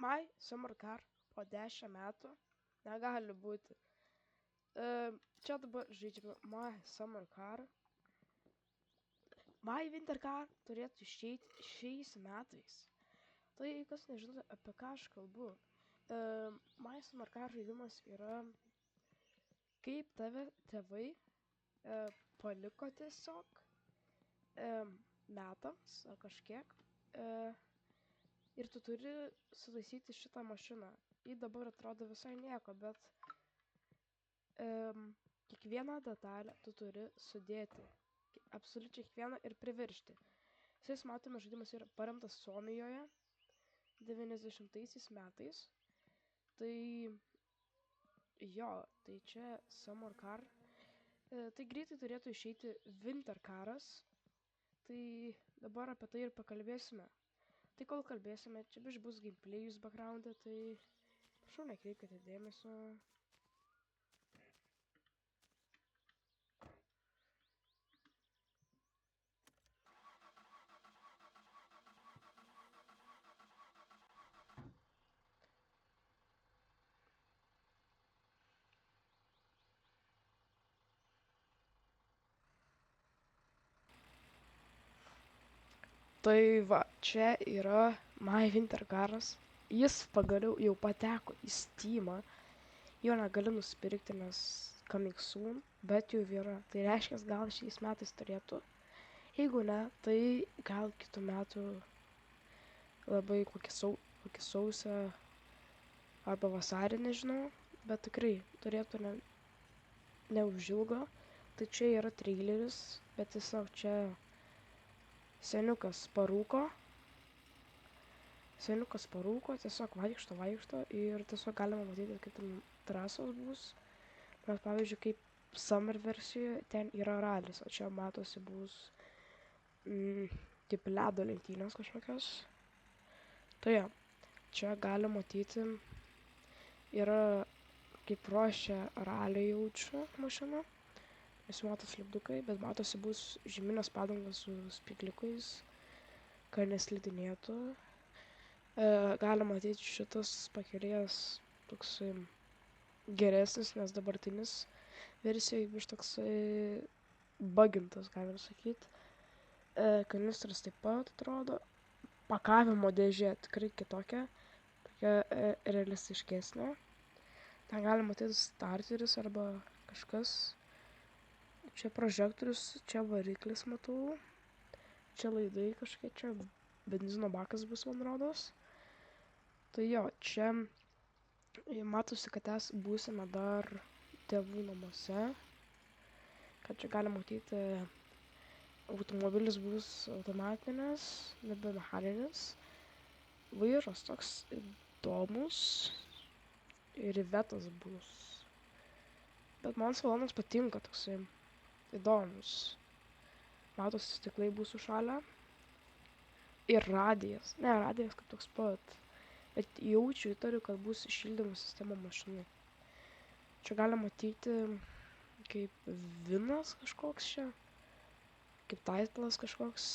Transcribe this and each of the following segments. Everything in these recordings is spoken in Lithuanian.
My Summer Car po 10 metų negali būti. Čia dabar žaidžiame My Summer Car. My Winter Car turėtų išeiti šiais metais. Tai kas nežinote, apie ką aš kalbu. My Summer Car žaidimas yra, kaip tave tėvai paliko tiesiog metams ar kažkiek. Ir tu turi sutaisyti šitą mašiną. Ji dabar atrodo visai nieko, bet kiekvieną detalę tu turi sudėti. Absoliučiai kiekvieną ir priviršti. Šiais matome, žaidimas yra paremtas Suomijoje 90 metais. Tai jo, tai čia Summer Car. Tai greitai turėtų išeiti Winter Caras. Tai dabar apie tai ir pakalbėsime. Tai kol kalbėsime, čia bus gameplayus background'e, tai prašau nekreipkite dėmesio. Tai va, čia yra My Winter Caras. Jis pagaliau jau pateko į Steamą. Jo negali nusipirkti, nes coming soon, bet jau yra. Tai reiškia, gal šiais metais turėtų. Jeigu ne, tai gal kitų metų labai kokį sausio arba vasarį, nežinau. Bet tikrai turėtų neužilgo. Tai čia yra traileris, bet tiesiog čia seniukas parūko, tiesiog vaikšto ir tiesiog galima matyti, kaip ten trasos bus. Nes pavyzdžiui, kaip Summer versijoje ten yra ralis, o čia matosi bus kaip ledo lenktynės kažkokios. Tai jo, čia galima matyti, yra kaip ruošia ralį jaučiu mašina. Visi matos lipdukai, bet matosi bus žieminės padangos su spyklikais, kad neslidinėtų. Galima matyti, šitas pakelėjas toksai geresnis, nes dabartinis versijoje bus toksai bugintas, galim sakyti. Kanistras taip pat atrodo. Pakavimo dėžė tikrai kitokia, tokia realistiškesnė. Ten galima matyti starteris arba kažkas. Čia prožektorius, čia variklis matau, čia laidai kažkiek, čia benzino bakas bus, man rodos. Tai jo, čia matosi, kad būsime dar tėvų namuose, kad čia galima matyti, automobilis bus automatinis, nebe mechaninis, vairas toks įdomus ir Ivetas bus. Bet man salonas patinka toksai įdomus. Matosi, stiklai bus sušalę. Ir radijas. Ne, radijas kaip toks pat. Bet jaučiu, įtariu, kad bus šildymo sistema mašinai. Čia galima matyti kaip vinas kažkoks čia. Kaip titlas kažkoks.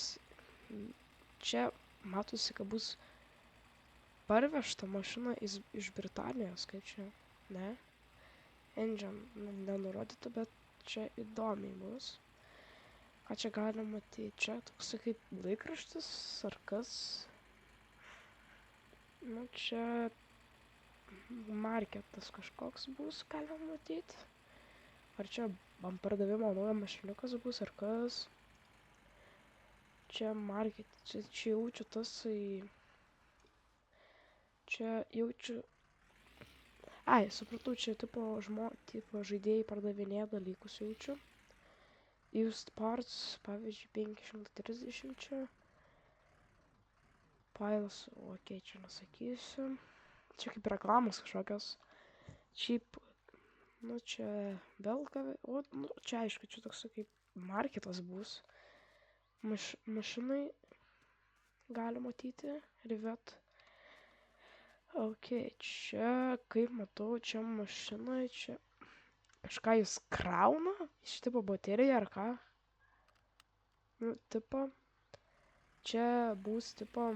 Čia matosi, kad bus parvežta mašina iš Britanijos, kaip čia. Ne? Engine nenurodyta, bet čia įdomiai bus. Ką čia galima matyti? Čia toksai kaip laikraštis ar kas. Nu, čia marketas kažkoks bus, galima matyti. Ar čia ant pardavimo naujo mašiniukas bus ar kas. Čia marketas. Čia jaučiu tasai. Čia jaučiu. Ai, supratau, čia tipo žaidėjai pardavinėja dalykus jaučiu. Used parts, pavyzdžiui, 530 čia. Piles, okei, čia nesakysiu. Čia kaip reklamos kažkokios. Šiaip, nu čia belkavė, o nu, čia aišku, čia toks kaip marketas bus. Mašinai gali matyti, rivet. Ok, čia, kaip matau, čia mašinai, čia kažką jis krauna, iš tipo bateriją ar ką. Nu, tipo, čia bus tipo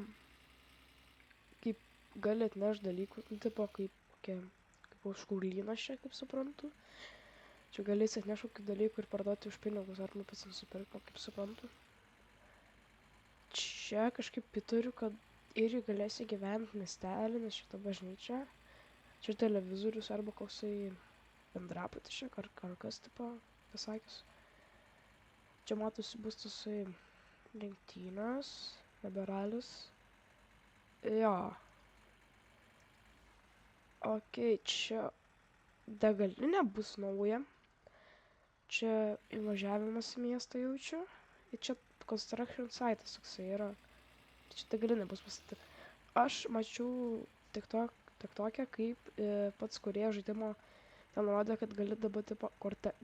kaip gali atnešti dalykų, nu, tipo kaip užkurlynas čia, kaip suprantu. Čia galėsi atnešti kokių dalykų ir parduoti už pinigus, ar nu pats nusipirkti, kaip suprantu. Čia kažkaip įtariu, kad irgi galėsi gyventi miestelį, nes šita bažnyčia. Čia televizorius arba koksai bendrabutis čia, ar kas, tipo, pasakęs. Čia matosi bus tasai lenktynės, liberalis. Jo. Ok, čia degalinė bus nauja. Čia įvažiavimas į miestą jaučiu. Ir čia construction site'as toksai yra. Čia degalinė bus pastatyta. Aš mačiau TikTok'e, kaip pats kūrėjas žaidimo ten rodė, kad gali dabar tipo,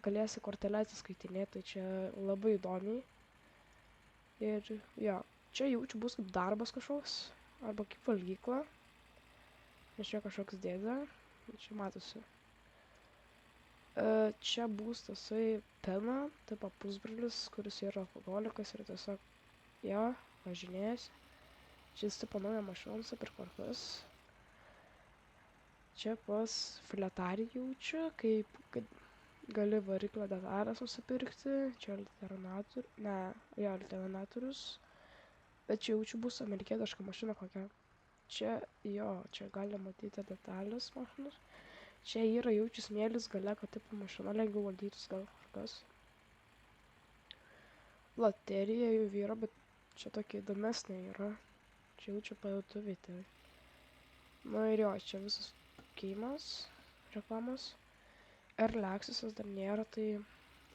galėsi kortelę atsiskaitinėti, tai čia labai įdomiai. Ir jo, čia jaučiu bus kaip darbas kažkoks, arba kaip valgykla. Nes čia kažkoks dėdė, čia matosi. Čia bus tasai Pena, tipo pusbrolis, kuris yra alkoholikas ir tiesiog, jo, važinėjasi. Čia jis tipo naują mašiną nusipirko ar kas. Čia pas filetarį jaučiu, kaip kad gali variklio detalės nusipirkti. Čia alternatorius. Bet čia jaučiu bus amerikietiška mašina kokia. Čia, jo, čia gali matyti detalės mašinos. Čia yra jaučiu smėlis gale, kad tipo mašina lengviau valdytus gal kas. Loterija jau yra, bet čia tokia įdomesnė yra. Čia jaučiu pajutuvį tai. Nu ir jo, čia visas keimas, reklamos. Early accessas dar nėra, tai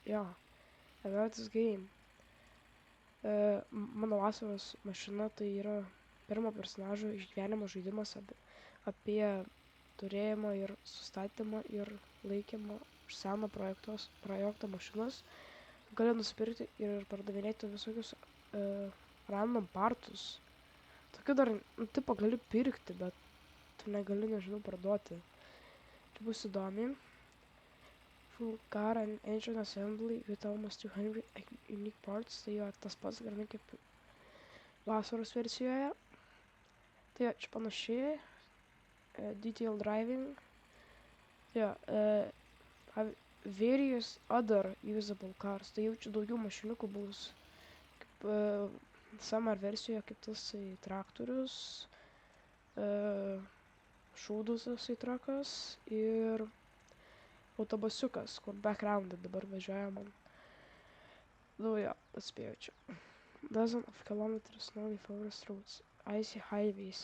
jo, about this game. Mano vasaros mašina tai yra pirmo personažo išgyvenimo žaidimas apie turėjimą ir sustatymą ir laikymą už seno projekto mašinos. Gali nusipirkti ir pardavinėti visokius random partus. Tokių dar, nu, tipo gali pirkti, bet tu negali, nežinau, parduoti. Tai bus įdomi. Full car and engine assembly with almost 200 unique parts. Tai jo, tas pats galimai kaip vasaros versijoje. Tai jo, čia panašiai. Detail driving. Jo, various other usable cars. Tai jaučiu daugiau mašiniukų bus. Kaip summer versijoje kaip tasai traktorius. Šūdus tasai trakas ir autobusiukas, kur background'e dabar važiuoja man. Nu jo, atspėjau čia. Dozen of kilometers snowy forest roads, icy highways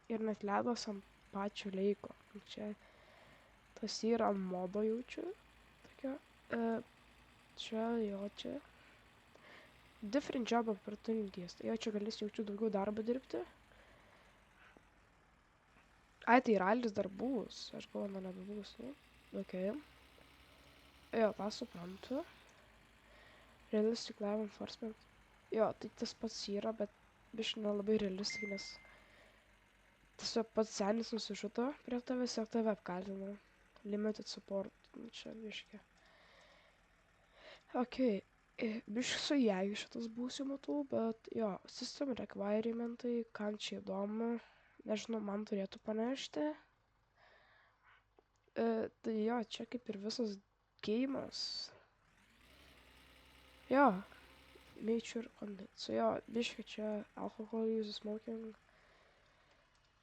ir net ledas ant pačio leiko. Čia tas yra ant modo jaučiu. Tokia. Čia jo, čia. Different job opportunities. Tai jo, čia galės jaučiu daugiau darbo dirbti. Ai, tai ralis dar bus. Aš galvoju, man nebebus, ne? Ok. Jo, tą suprantu. Realistic live enforcement. Jo, tai tas pats yra, bet biškai nelabai realistic, nes tiesiog pats senis nusižudo prie tavęs ir tave apkaltina. Limited support. Čia biškai. Ok. Biškai su jeigu šitas būsiu matau, bet jo, system requirementai, kam čia įdomu. Nežinau, man turėtų panešti. Tai jo, čia kaip ir visas geimas. Jo, nature content. So jo, biškai čia alcohol use smoking.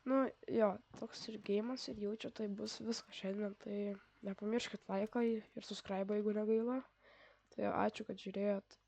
Nu, jo, toks ir geimas ir jaučiu, tai bus viskas šiandien. Tai nepamirškit laiką ir subscribe, jeigu negaila. Tai jo, ačiū, kad žiūrėjot.